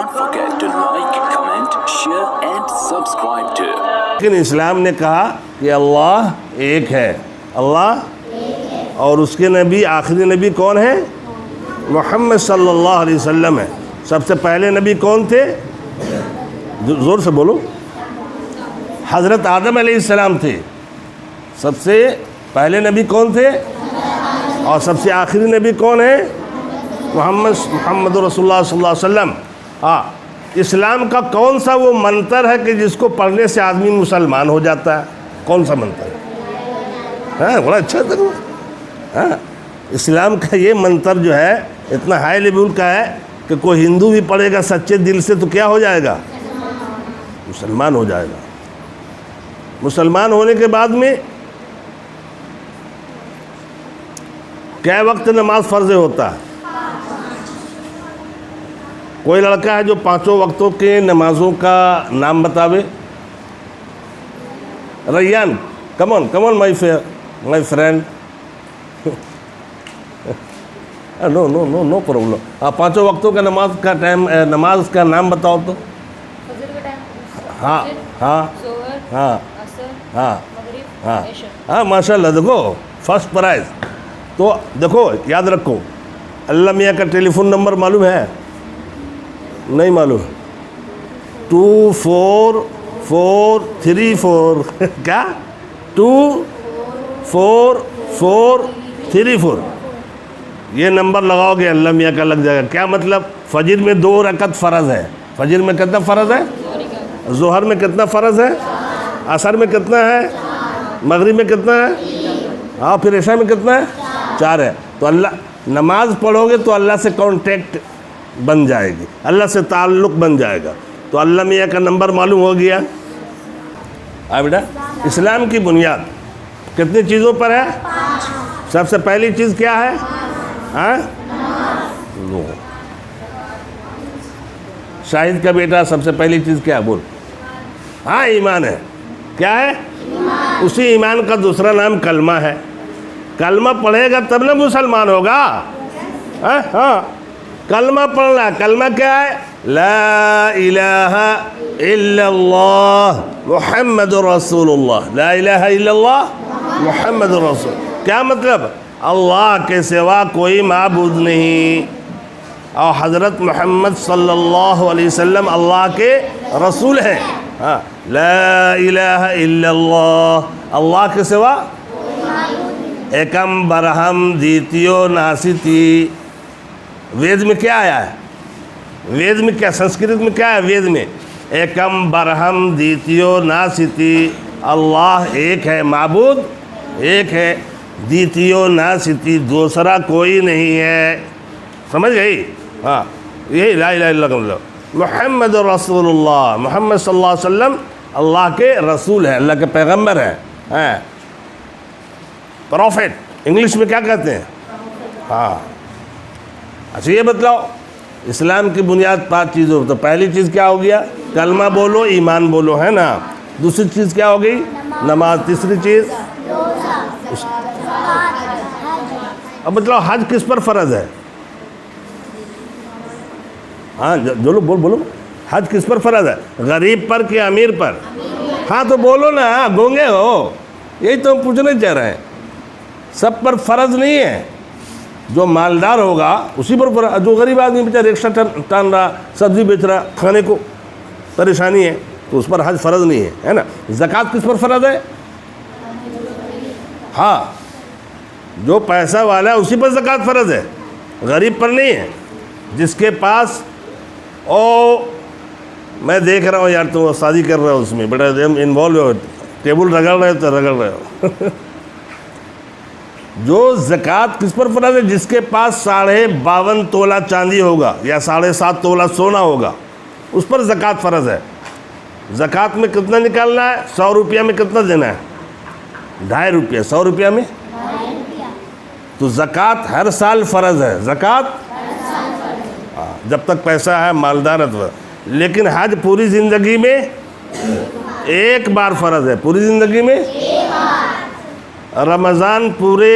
Don't forget to like, comment, share and subscribe to. لیکن اسلام نے کہا کہ اللہ ایک ہے، اللہ اور اس کے نبی آخری نبی کون ہے؟ محمد صلی اللہ علیہ وسلم ہے۔ سب سے پہلے نبی کون تھے؟ زور سے بولو۔ حضرت آدم علیہ السلام تھے۔ سب سے پہلے نبی کون تھے؟ اور سب سے آخری نبی کون ہے؟ محمد رسول اللہ صلی اللہ علیہ وسلم۔ اسلام کا کون سا وہ منتر ہے کہ جس کو پڑھنے سے آدمی مسلمان ہو جاتا ہے؟ کون سا منتر ہے؟ بڑا اچھا تھا۔ اسلام کا یہ منتر جو ہے اتنا ہائی لیول کا ہے کہ کوئی ہندو بھی پڑھے گا سچے دل سے تو کیا ہو جائے گا؟ مسلمان ہو جائے گا۔ مسلمان ہونے کے بعد میں کیا وقت نماز فرض ہوتا ہے؟ کوئی لڑکا ہے جو 5 وقتوں کے نمازوں کا نام بتاوے؟ ریان، کم آن مائی فرینڈ۔ No problem. 5 وقتوں کا نماز کا ٹائم، نماز کا نام بتاؤ تو۔ فجر کا ٹائم، ہاں ہاں ظہر، ہاں عصر، ہاں مغرب، ہاں عشاء۔ ہاں ماشاء اللہ، دیکھو فرسٹ پرائز۔ تو دیکھو یاد رکھو، اللہ میاں کا ٹیلی فون نمبر معلوم ہے؟ نہیں معلوم؟ 24434 کیا؟ 24434 یہ نمبر لگاؤ گے اللہ میاں کا لگ جائے گا۔ کیا مطلب؟ فجر میں 2 رکعت فرض ہے۔ فجر میں کتنا فرض ہے؟ ظہر میں کتنا فرض ہے؟ عصر میں کتنا ہے؟ مغرب میں کتنا ہے؟ ہاں پھر عشاء میں کتنا ہے؟ 4 ہے۔ تو اللہ نماز پڑھو گے تو اللہ سے کانٹیکٹ بن جائے گی، اللہ سے تعلق بن جائے گا۔ تو اللہ میاں کا نمبر معلوم ہو گیا۔ بیٹا، اسلام کی بنیاد کتنی چیزوں پر ہے؟ سب سے پہلی چیز کیا ہے؟ شاہد کا بیٹا سب سے پہلی چیز کیا بول؟ ایمان ہے۔ کیا ہے؟ اسی ایمان کا دوسرا نام کلمہ ہے۔ کلمہ پڑھے گا تب نہ مسلمان ہوگا۔ ہاں کلمہ پڑھنا۔ کلمہ کیا ہے؟ لا الہ الا اللہ محمد رسول اللہ۔ لا الہ الا اللہ محمد رسول۔ کیا مطلب؟ اللہ کے سوا کوئی معبود نہیں، اور حضرت محمد صلی اللہ علیہ وسلم اللہ کے رسول ہیں۔ لا الہ الا اللہ، اللہ کے سوا ایکم برہم دیتیو ناستی۔ وید میں کیا آیا ہے؟ وید میں کیا، سنسکرت میں کیا ہے؟ وید میں ایکم برہم دیتیو ناستی، اللہ ایک ہے، معبود ایک ہے، دیتیو ناستی، دوسرا کوئی نہیں ہے۔ سمجھ گئی؟ یہی لا الہ الا اللہ محمد رسول اللہ۔ محمد صلی اللہ علیہ وسلم اللہ کے رسول ہیں، اللہ کے پیغمبر ہیں۔ پروفیٹ انگلش میں کیا کہتے ہیں؟ اچھا یہ بتلاؤ، اسلام کی بنیاد 5 چیزوں۔ تو پہلی چیز کیا ہو گیا؟ کلمہ بولو، ایمان بولو، ہے نا۔ دوسری چیز کیا ہو گئی؟ نماز۔ تیسری چیز؟ اب بتلاؤ حج کس پر فرض ہے؟ جو بولو، حج کس پر فرض ہے؟ غریب پر کہ امیر پر؟ تو بولو نا، گونگے ہو، یہی تو ہم پوچھنا چاہ رہے ہیں۔ سب پر فرض نہیں ہے، جو مالدار ہوگا اسی پر فرض۔ جو غریب آدمی بیچارہ رکشہ ٹان رہا، سبزی بیچ رہا، کھانے کو پریشانی ہے، تو اس پر حج فرض نہیں ہے نا۔ زکوٰۃ کس پر فرض ہے؟ جو پیسہ والا ہے اسی پر زکوٰۃ فرض ہے، غریب پر نہیں ہے۔ جس کے پاس میں دیکھ رہا ہوں یار، تم استادی کر رہے ہو اس میں، بیٹا انوالو ہو، ٹیبل رگڑ رہے ہو تو رگڑ رہے ہو۔ جو زکوٰۃ کس پر فرض ہے؟ جس کے پاس 52.5 تولہ چاندی ہوگا یا 7.5 تولہ سونا ہوگا، اس پر زکوٰۃ فرض ہے۔ زکوٰۃ میں کتنا نکالنا ہے؟ 100 روپیہ میں کتنا دینا ہے؟ 2.5 روپیہ۔ 100 روپیہ میں تو زکوٰۃ ہر سال فرض ہے۔ زکوٰۃ جب تک پیسہ ہے، مالدار ہے تو۔ لیکن حج پوری زندگی میں ایک بار فرض ہے، پوری زندگی میں۔ رمضان پورے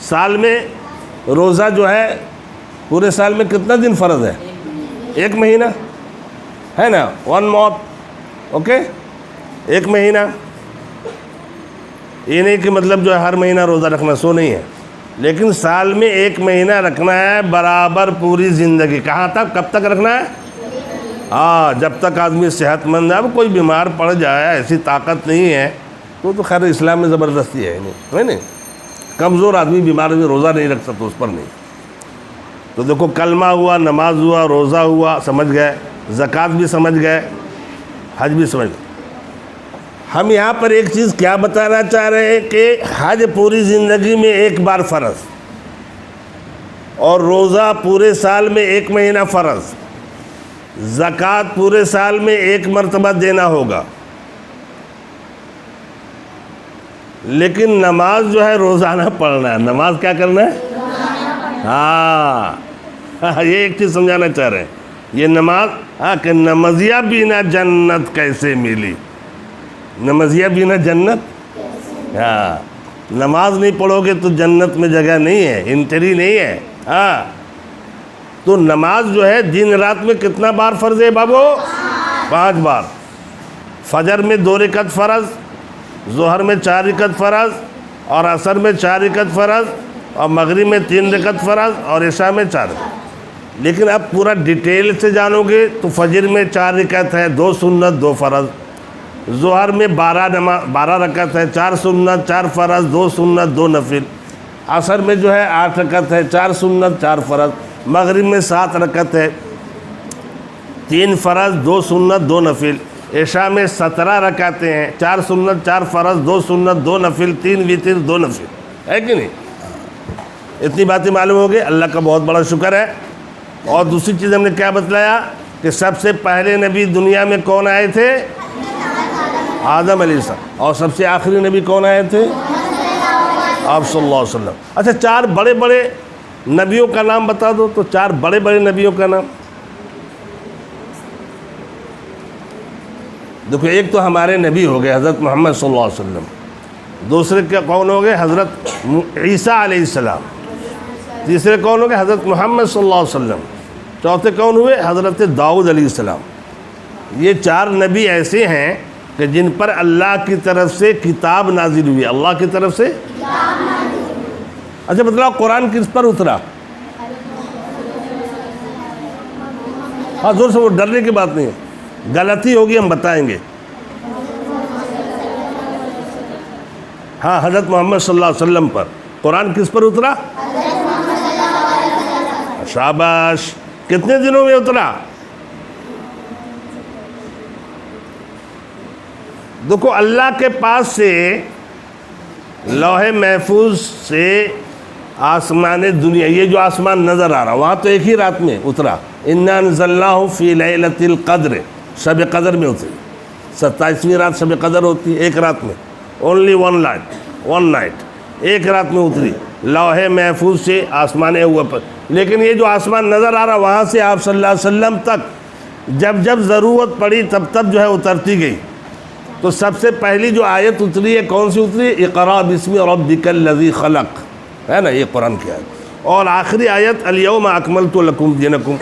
سال میں، روزہ جو ہے پورے سال میں کتنا دن فرض ہے؟ ایک مہینہ ہے نا, 1 month, اوکے, ایک مہینہ. یہ نہیں کہ مطلب جو ہے ہر مہینہ روزہ رکھنا, سو نہیں ہے, لیکن سال میں ایک مہینہ رکھنا ہے برابر پوری زندگی. کہاں تک, کب تک رکھنا ہے؟ ہاں, جب تک آدمی صحت مند ہے. اب کوئی بیمار پڑ جائے, ایسی طاقت نہیں ہے تو خیر اسلام میں زبردستی ہے نہیں. کمزور آدمی بیمار بھی روزہ نہیں رکھ سکتا, اس پر نہیں. تو دیکھو, کلمہ ہوا, نماز ہوا, روزہ ہوا, سمجھ گئے, زکوٰۃ بھی سمجھ گئے, حج بھی سمجھ گئے. ہم یہاں پر ایک چیز کیا بتانا چاہ رہے ہیں کہ حج پوری زندگی میں ایک بار فرض, اور روزہ پورے سال میں 1 مہینہ فرض, زکوٰۃ پورے سال میں 1 مرتبہ دینا ہوگا. لیکن نماز جو ہے روزانہ پڑھنا ہے. نماز کیا کرنا ہے؟ ہاں, یہ ایک چیز سمجھانا چاہ رہے ہیں. یہ نماز, ہاں, کہ نمازیہ بنا جنت کیسے ملی, نمازیہ بنا جنت, ہاں, نماز نہیں پڑھو گے تو جنت میں جگہ نہیں ہے, انٹری نہیں ہے. ہاں, تو نماز جو ہے دن رات میں کتنا بار فرض ہے بابو؟ 5 بار. فجر میں 2 رکعت فرض, ظہر میں 4 رکعت فرض, اور عصر میں 4 رکعت فرض, اور مغرب میں 3 رکعت فرض, اور عشاء میں 4 رکعت. لیکن اب پورا ڈیٹیل سے جانو گے تو فجر میں 4 رکعت ہے, 2 سنت 2 فرض. ظہر میں 12 رکعت ہے, 4 سنت 4 فرض, 2 سنت 2 نفل. عصر میں جو ہے 8 رکعت ہے, 4 سنت 4 فرض. مغرب میں 7 رکعت ہے, 3 فرض 2 سنت 2 نفل. عشاء میں 17 رکعتیں ہیں, 4 سنت 4 فرض, 2 سنت 2 نفل, 3 وتر 2 نفل. ہے کہ نہیں؟ اتنی باتیں معلوم ہو گئی, اللہ کا بہت بڑا شکر ہے. اور دوسری چیز ہم نے کیا بتلایا کہ سب سے پہلے نبی دنیا میں کون آئے تھے؟ آدم علیہ السلام. اور سب سے آخری نبی کون آئے تھے؟ آپ صلی اللہ علیہ وسلم. اچھا, 4 بڑے بڑے نبیوں کا نام بتا دو تو. 4 بڑے بڑے نبیوں کا نام دیکھو. ایک تو ہمارے نبی ہو گئے حضرت محمد صلی اللہ علیہ وسلم. دوسرے کیا کون ہو گئے؟ حضرت عیسیٰ علیہ السلام. تیسرے کون ہو گئے؟ حضرت محمد صلی اللہ علیہ وسلم. چوتھے کون ہوئے؟ حضرت داؤد علیہ السلام. یہ 4 نبی ایسے ہیں کہ جن پر اللہ کی طرف سے کتاب نازل ہوئی. اللہ کی طرف سے اچھا بتلاؤ, قرآن کس پر اترا؟ ہاں, زور سے, وہ ڈرنے کی بات نہیں ہے, غلطی ہوگی ہم بتائیں گے. ہاں, حضرت محمد صلی اللہ علیہ وسلم پر. قرآن کس پر اترا؟ شاباش. کتنے دنوں میں اترا؟ دیکھو, اللہ کے پاس سے لوح محفوظ سے آسمان دنیا, یہ جو آسمان نظر آ رہا, وہاں تو ایک ہی رات میں اترا. انا انزلناہ فی لیلۃ القدر, شب قدر میں اتری. 27ویں رات شب قدر ہوتی ہے, ایک رات میں. اونلی 1 نائٹ, ایک رات میں اتری لوح محفوظ سے آسمان اوپر پر. لیکن یہ جو آسمان نظر آ رہا, وہاں سے آپ صلی اللہ علیہ وسلم تک جب جب ضرورت پڑی تب تب جو ہے اترتی گئی. تو سب سے پہلی جو آیت اتری ہے کون سی اتری؟ اقرأ باسم ربک الذی خلق, ہے نا, یہ قرآن کی آیت. اور آخری آیت الیوم اکملت لکم دینکم.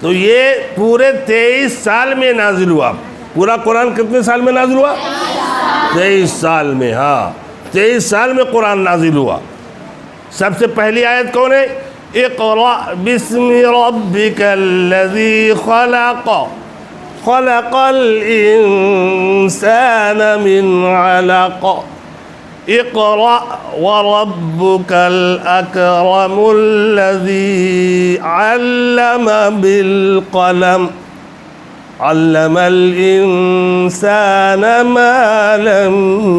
تو یہ پورے 23 سال میں نازل ہوا. پورا قرآن کتنے سال میں نازل ہوا؟ 23 سال میں. ہاں, 23 سال میں قرآن نازل ہوا. سب سے پہلی آیت کون ہے؟ اقرأ باسم ربک الذی خلق خلق الانسان من علق اقرأ وربك الأكرم الذي علم بالقلم علم الانسان ما لم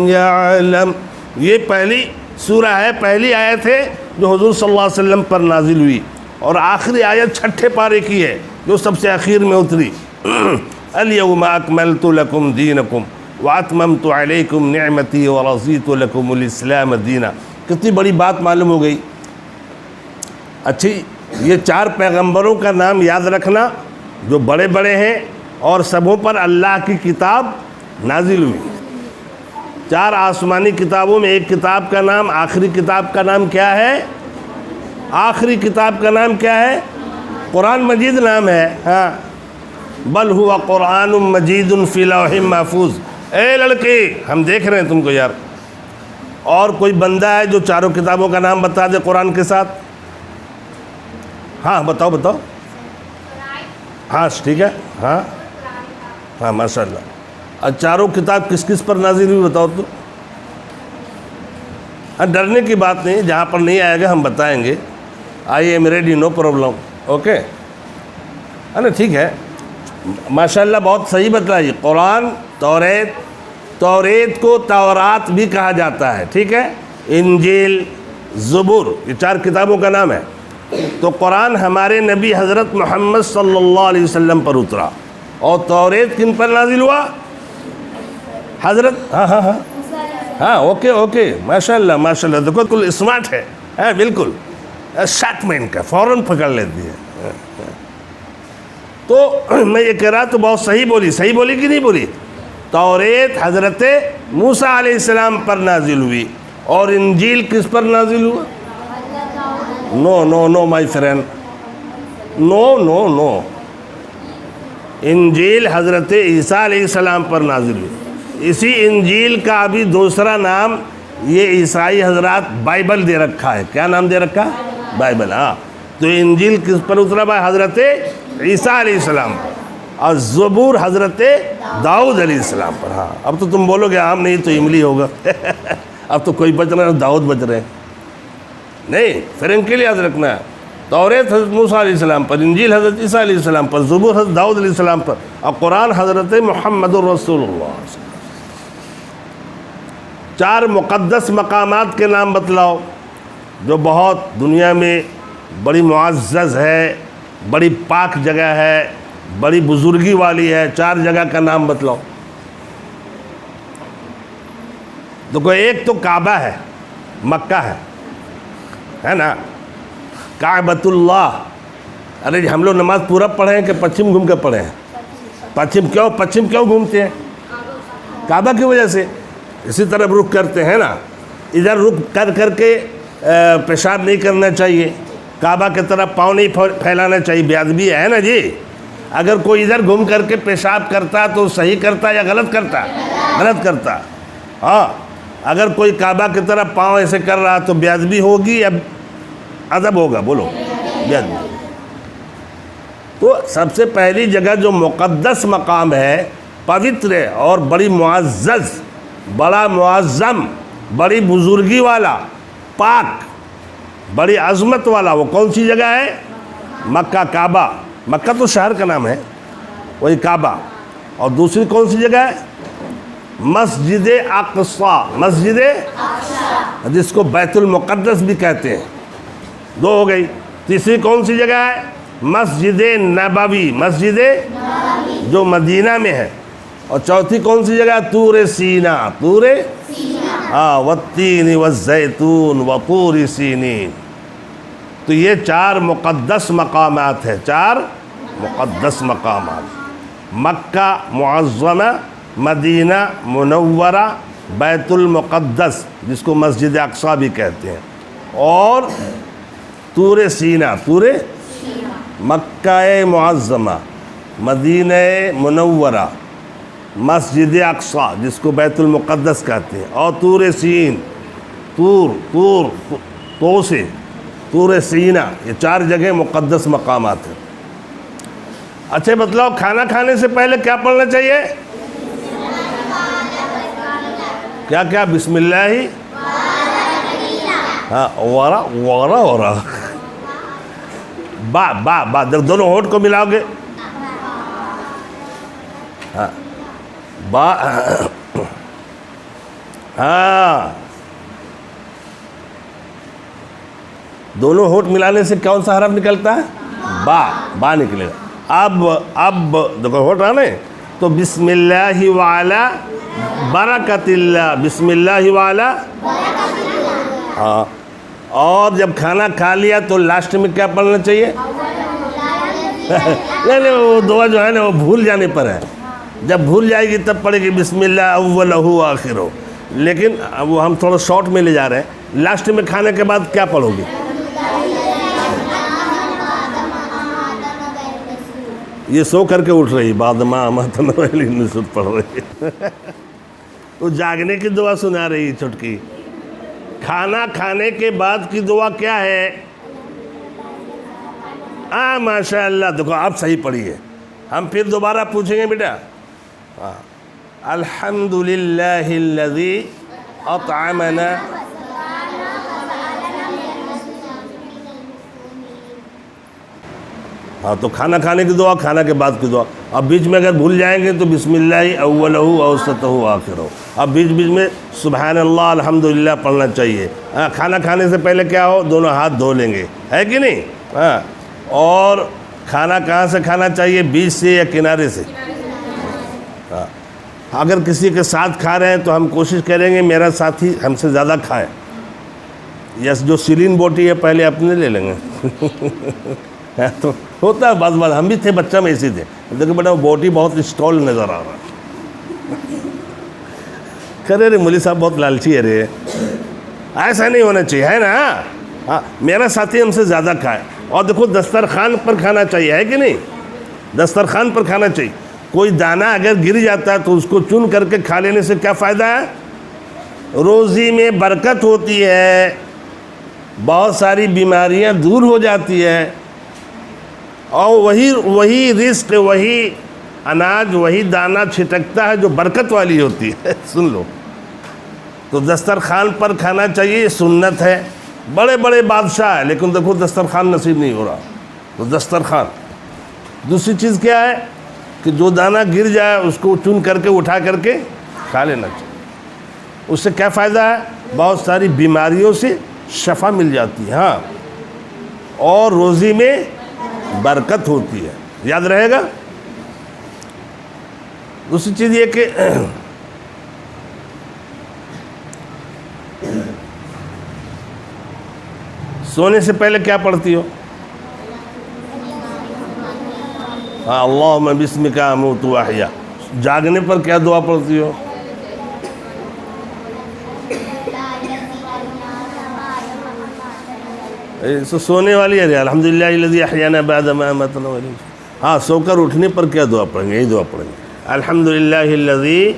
يعلم. یہ پہلی سورہ ہے, پہلی آیت ہے جو حضور صلی اللہ علیہ وسلم پر نازل ہوئی. اور آخری آیت 6 پارے کی ہے جو سب سے اخیر میں اتری. الیوم اکملت لکم دینکم واتممت علیکم نعمتی ورضیت لکم الاسلام دینا. کتنی بڑی بات معلوم ہو گئی. اچھی, یہ 4 پیغمبروں کا نام یاد رکھنا جو بڑے بڑے ہیں اور سبوں پر اللہ کی کتاب نازل ہوئی. 4 آسمانی کتابوں میں ایک کتاب کا نام, آخری کتاب کا نام کیا ہے؟ آخری کتاب کا نام کیا ہے؟ قرآن مجید نام ہے. ہاں بل ہوا قرآن مجید فی لوح محفوظ. اے لڑکی ہم دیکھ رہے ہیں تم کو یار. اور کوئی بندہ ہے جو چاروں کتابوں کا نام بتا دے قرآن کے ساتھ؟ ہاں بتاؤ بتاؤ. ہاں ٹھیک ہے. ہاں ہاں ماشاء اللہ. اور چاروں کتاب کس کس پر نازل ہوئی بتاؤ تو. ہاں ڈرنے کی بات نہیں، جہاں پر نہیں آئے گا ہم بتائیں گے. I am ready, no problem. Okay ہے نا، ٹھیک ہے. ماشاء اللہ بہت صحیح بتائی. قرآن، توریت کو تورات بھی کہا جاتا ہے، ٹھیک ہے. انجیل، زبور، یہ 4 کتابوں کا نام ہے. تو قرآن ہمارے نبی حضرت محمد صلی اللہ علیہ وسلم پر اترا. اور توریت کن پر نازل ہوا؟ حضرت ہاں اوکے ماشاء اللہ ماشاء اللہ. دیکھو کل اسمارٹ ہے. ہاں بالکل شارٹ مین کا فوراً پکڑ لیتی ہے. تو میں یہ کہہ رہا تو بہت صحیح بولی کہ نہیں بولی. توریت حضرت موسیٰ علیہ السلام پر نازل ہوئی. اور انجیل کس پر نازل ہوا؟ نو مائی فرینڈ، نو. انجیل حضرت عیسیٰ علیہ السلام پر نازل ہوئی. اسی انجیل کا ابھی دوسرا نام یہ عیسائی حضرات بائبل دے رکھا ہے. کیا نام دے رکھا؟ بائبل. ہاں تو انجیل کس پر اترا بھائی؟ حضرت عیسیٰ علیہ السلام پر. اور زبور حضرت داؤد علیہ السلام پر. ہاں اب تو تم بولو گے عام نہیں تو املی ہوگا. اب تو کوئی بچ رہا ہے، داؤد بچ رہے ہیں. نہیں، پھر ان کے لیے یاد رکھنا ہے. توریت حضرت موسیٰ علیہ السلام پر، انجیل حضرت عیسیٰ علیہ السلام پر، زبور حضرت داؤد علیہ السلام پر، اور قرآن حضرت محمد الرسول اللہ. 4 مقدس مقامات کے نام بتلاؤ جو بہت دنیا میں بڑی معزز ہے، بڑی پاک جگہ ہے، بڑی بزرگی والی ہے. 4 جگہ کا نام بتلاؤ. دیکھو ایک تو کعبہ ہے، مکہ ہے نا، کعبۃ اللہ. ارے ہم لوگ نماز پورا پڑھیں کہ پچھم گھوم کے پڑھیں؟ پچھم کیوں گھومتے ہیں؟ کعبہ کی وجہ سے. اسی طرح رخ کرتے ہیں نا، ادھر رخ کر کے پیشاب نہیں کرنا چاہیے. کعبہ کی طرف پاؤں نہیں پھیلانا چاہیے. بے ادبی ہے نا جی. اگر کوئی ادھر گھوم کر کے پیشاب کرتا تو صحیح کرتا یا غلط کرتا؟ غلط کرتا. ہاں اگر کوئی کعبہ کی طرف پاؤں ایسے کر رہا تو بے ادبی ہوگی یا ادب ہوگا؟ بولو. بے ادبی. تو سب سے پہلی جگہ جو مقدس مقام ہے، پوتر ہے اور بڑی معزز، بڑا معظم، بڑی بزرگی والا، پاک، بڑی عظمت والا، وہ کون سی جگہ ہے؟ مکہ. کعبہ، مکہ تو شہر کا نام ہے، وہی کعبہ. اور دوسری کون سی جگہ ہے؟ مسجد اقصی. مسجد جس کو بیت المقدس بھی کہتے ہیں. 2 ہو گئی. تیسری کون سی جگہ ہے؟ مسجد نبوی. مسجد جو مدینہ میں ہے. اور چوتھی کون سی جگہ؟ طور سینا. طور والتین والزیتون وطور سینین. تو یہ 4 مقدس مقامات ہیں. 4 مقدس مقامات: مکہ معظمہ، مدینہ منورہ، بیت المقدس جس کو مسجد اقصی بھی کہتے ہیں، اور طور سینا. طور مکہ معظمہ، مدینہ منورہ، مسجد اقصی جس کو بیت المقدس کہتے ہیں، اور طور سین. طور سینا. یہ 4 جگہ مقدس مقامات ہیں. اچھا بتلاؤ کھانا کھانے سے پہلے کیا پڑھنا چاہیے؟ کیا بسم اللہ ہی. ہاں ورا با دونوں ہونٹ کو ملاؤ گے. ہاں با. ہاں دونوں ہونٹ ملانے سے کون سا حرف نکلتا ہے؟ با نکلے گا. اب دیکھو ہونٹ آنے تو بسم اللہ وعلا برکت اللہ. بسم اللہ وعلا. ہاں اور جب کھانا کھا لیا تو لاسٹ میں کیا پڑھنا چاہیے؟ نہیں وہ دعا جو ہے نا وہ بھول جانے پر ہے. جب بھول جائے گی تب پڑھے گی بسم اللہ اولہ آخرہ. لیکن وہ ہم تھوڑا شارٹ میں لے جا رہے ہیں. لاسٹ میں کھانے کے بعد کیا پڑھو گی؟ یہ سو کر کے اٹھ رہی بعد ما متن والی نصرت پڑھ رہی تو جاگنے کی دعا سنا رہی چھٹکی. کھانا کھانے کے بعد کی دعا کیا ہے؟ ماشاء اللہ. دیکھو آپ صحیح پڑھی ہے. ہم پھر دوبارہ پوچھیں گے بیٹا. الحمدللہ الذی اطعمنا. تو کھانا کھانے کی دعا، کھانا کے بعد کی دعا. اب بیچ میں اگر بھول جائیں گے تو بسم اللہ اولہ اوسطہ آخرہ. اب بیچ میں سبحان اللہ الحمدللہ پڑھنا چاہیے. کھانا کھانے سے پہلے کیا ہو؟ دونوں ہاتھ دھو لیں گے، ہے کہ نہیں؟ اور کھانا کہاں سے کھانا چاہیے؟ بیچ سے یا کنارے سے؟ اگر کسی کے ساتھ کھا رہے ہیں تو ہم کوشش کریں گے میرا ساتھی ہم سے زیادہ کھائے. یس جو سیلین بوٹی ہے پہلے اپنے لے لیں گے. تو ہوتا ہے بعض بات. ہم بھی تھے بچہ میں اسی تھے. دیکھو بیٹا وہ بوٹی بہت اسٹال نظر آ رہا. کرے رے مولوی صاحب بہت لالچی ہے رے. ایسا نہیں ہونا چاہیے، ہے نا؟ میرا ساتھی ہم سے زیادہ کھائے. اور دیکھو دسترخوان پر کھانا چاہیے، ہے کہ نہیں؟ دسترخوان پر کھانا چاہیے. کوئی دانہ اگر گر جاتا ہے تو اس کو چن کر کے کھا لینے سے کیا فائدہ ہے؟ روزی میں برکت ہوتی ہے، بہت ساری بیماریاں دور ہو جاتی ہے. اور وہی رزق، وہی اناج، وہی دانہ چھٹکتا ہے جو برکت والی ہوتی ہے. سن لو. تو دسترخوان پر کھانا چاہیے، یہ سنت ہے. بڑے بڑے بادشاہ ہے لیکن دیکھو دسترخوان نصیب نہیں ہو رہا. تو دسترخوان. دوسری چیز کیا ہے کہ جو دانہ گر جائے اس کو چن کر کے اٹھا کر کے کھا لینا چاہیے. اس سے کیا فائدہ ہے؟ بہت ساری بیماریوں سے شفا مل جاتی ہے. ہاں، اور روزی میں برکت ہوتی ہے. یاد رہے گا. دوسری چیز یہ کہ سونے سے پہلے کیا پڑھتی ہو؟ اللہم بسمک اموت و احیا. جاگنے پر کیا دعا پڑھتی ہو؟ سونے والی ہے الحمدللہ الذی احیانا بعد ما اماتنا و الیہ. ہاں، سو کر اٹھنے پر کیا دعا پڑھیں گے؟ یہی دعا پڑھیں گے. الحمدللہ الذی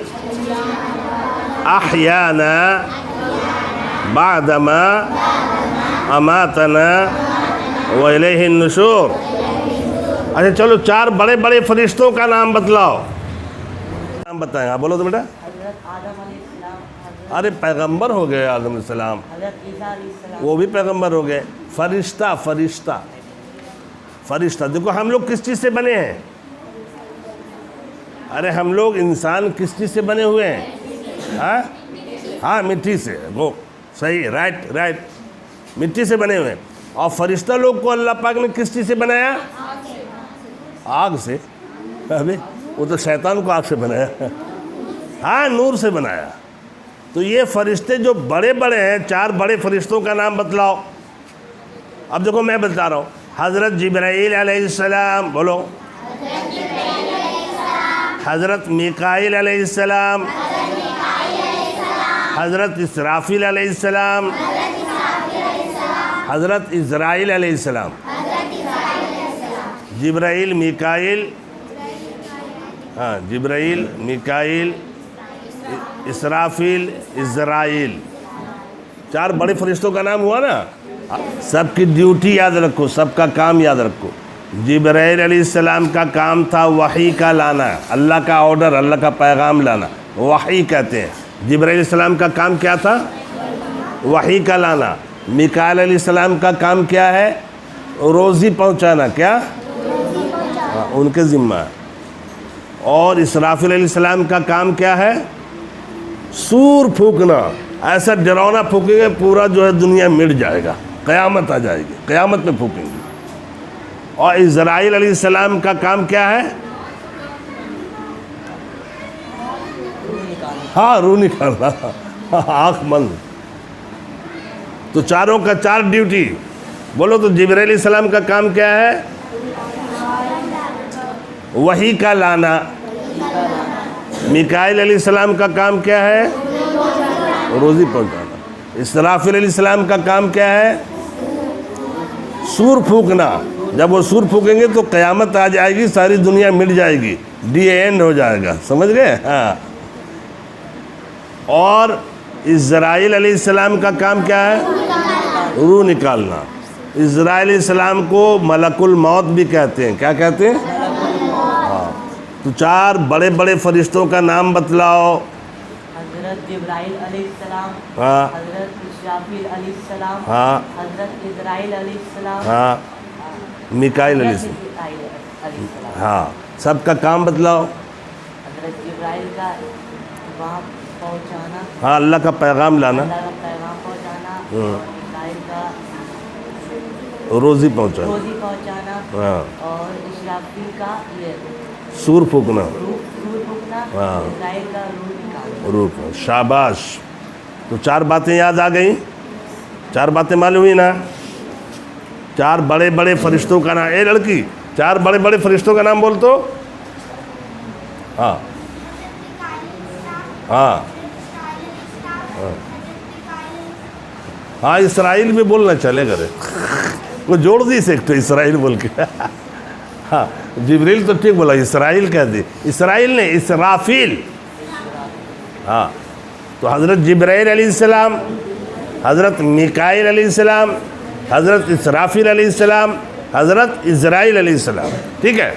احیانا بعد ما اماتنا و الیہ النشور. اچھا چلو 4 بڑے بڑے فرشتوں کا نام بتلاؤ. نام بتائیں. ہاں بولو تو بیٹا. حضرت آدم علیہ السلام. ارے پیغمبر ہو گئے آدم علیہ السلام. حضرت عیسیٰ علیہ السلام. وہ بھی پیغمبر ہو گئے. فرشتہ فرشتہ فرشتہ. دیکھو ہم لوگ کس چیز سے بنے ہیں؟ ارے ہم لوگ انسان کس چیز سے بنے ہوئے ہیں؟ ہاں مٹی سے. وہ صحیح، رائٹ. مٹی سے بنے ہوئے ہیں. اور فرشتہ لوگ کو اللہ پاک نے کس چیز سے بنایا؟ آگ سے. ابھی وہ تو شیطان کو آگ سے بنایا. ہاں، نور سے بنایا. تو یہ فرشتے جو بڑے بڑے ہیں، 4 بڑے فرشتوں کا نام بتلاؤ. اب دیکھو میں بتا رہا ہوں. حضرت جبرائیل علیہ السلام. بولو. حضرت میکائیل علیہ السلام. حضرت اسرافیل علیہ السلام. حضرت عزرائیل علیہ السلام. جبرائیل، میکائیل. ہاں، جبرائیل، میکائیل، اسرافیل، عزرائیل. 4 بڑے فرشتوں کا نام ہوا نا. سب کی ڈیوٹی یاد رکھو، سب کا کام یاد رکھو. جبرائیل علیہ السلام کا کام تھا وحی کا لانا، اللہ کا آرڈر، اللہ کا پیغام لانا. وحی کہتے ہیں. جبرائیل علیہ السلام کا کام کیا تھا؟ وحی کا لانا. میکائیل علیہ السلام کا کام کیا ہے؟ روزی پہنچانا. کیا؟ ان کے ذمہ ہے. اور اسرافیل علیہ السلام کا کام کیا ہے؟ سور پھونکنا. ایسا ڈراؤنا پھونکیں گے پورا جو ہے دنیا مٹ جائے گا، قیامت آ جائے گی. قیامت میں پھونکیں گے. اور عزرائیل علیہ السلام کا کام کیا ہے؟ ہاں، روح نکالنا. آنکھ بند. تو چاروں کا 4 ڈیوٹی. بولو تو. جبرائیل علیہ السلام کا کام کیا ہے؟ وحی کا لانا. میکائیل علیہ السلام کا کام کیا ہے؟ روزی پہنچانا. اسرافیل علیہ السلام کا کام کیا ہے؟ سور پھونکنا. جب وہ سور پھونکیں گے تو قیامت آ جائے گی، ساری دنیا مٹ جائے گی، ڈی اینڈ ہو جائے گا، سمجھ گئے؟ ہاں. اور اسرائیل علیہ السلام کا کام کیا ہے؟ روح نکالنا. اسرائیل علیہ السلام کو ملک الموت بھی کہتے ہیں. کیا کہتے ہیں؟ ہاں. تو 4 بڑے بڑے فرشتوں کا نام بتلاؤ. حضرت جبرائیل علیہ السلام، ہاں حضرت اسرافیل علیہ السلام، ہاں حضرت اسرائیل علیہ السلام، ہاں میکائیل علیہ السلام. میکائیل علیہ السلام. ہاں سب کا کام بتلاؤ. حضرت جبرائیل کا وہاں پہنچانا، ہاں اللہ کا پیغام لانا، اللہ کا پیغام پہنچانا، اور میکائیل کا روزی پہنچانا. روزی پہنچانا، ہاں اور اسرافیل کا یہ سور پھونکنا. روح پھونکنا، ہاں. اسرائیل کا روح نکالنا. روح کو شاباش. تو 4 باتیں یاد آ گئیں. 4 باتیں معلوم ہوئی نا. 4 بڑے بڑے فرشتوں کا نام. اے لڑکی 4 بڑے بڑے فرشتوں کا نام بول تو. ہاں ہاں ہاں اسرائیل بھی بولنا چلے گا. وہ جوڑ دی سکتے اسرائیل بول کے. ہاں جبریل تو ٹھیک بولا، اسرائیل کہہ دی. اسرائیل نے اسرافیل. ہاں تو حضرت جبرائیل علیہ السلام، حضرت میکائیل علیہ السلام، حضرت اسرافیل علیہ السلام، حضرت اسرائیل علیہ السلام. ٹھیک ہے.